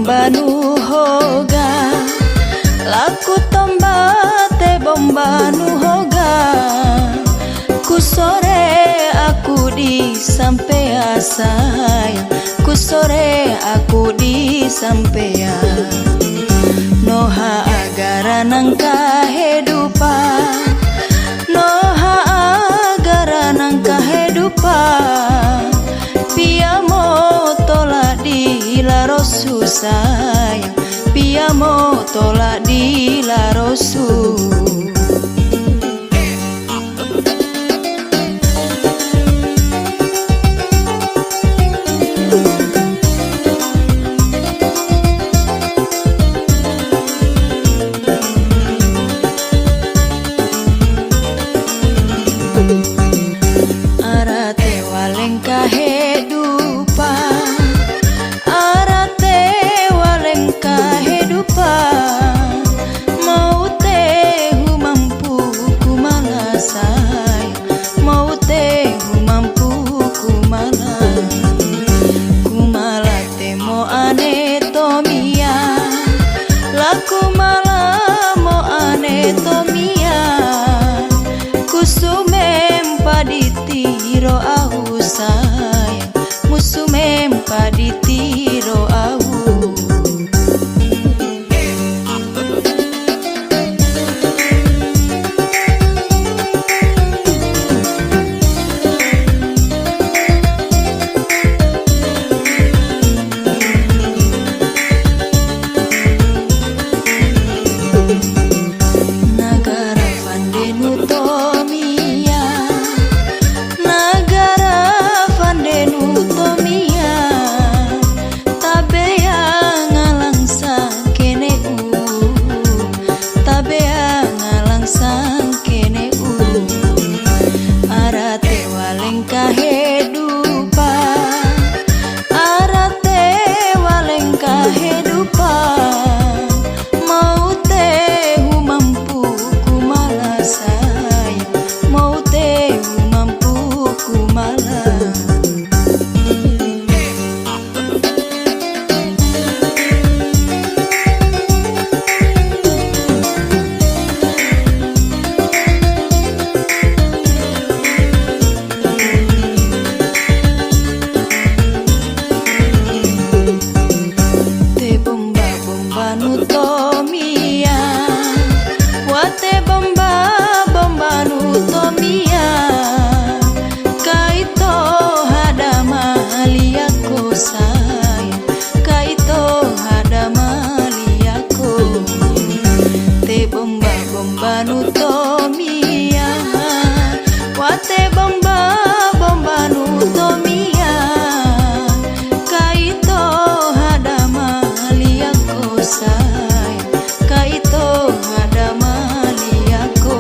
bomba nu hoga, laku tomba te bomba nu hoga. Ku sore aku di sampean sayang, ku sore aku di sampean. Noha agara nangka kehidupan, noha agara nangka kehidupan. Piamo tolak di larosu sayang, piamo tolak di larosu. Arate waleng kehidupan, arate waleng kehidupan. Mau tehu mampu ku malah sayang, mau tehu mampu ku malah. Ku malah temo ane tomia, laku malah mo ane tomia. Kusumem paditiro au sayang, musumem paditiro au. Nagara vandenu tomia, nagara vandenu tomia. Tabea ngalangsa kene tabea ngalangsa kene arate waleng kehidupan, arate waleng kehidupan. Mau tehu mampu ku malah sayang, mau tehu mampu ku malah. Te bomba bomba nu tomia, wate bomba bomba nu tomia. Kaito hada maliako sayang, kaito hada maliako. Te bomba bomba nu tomia, wate bomba bomba nu tomia. Kaito hada maliako sayang, kaito hada maliako.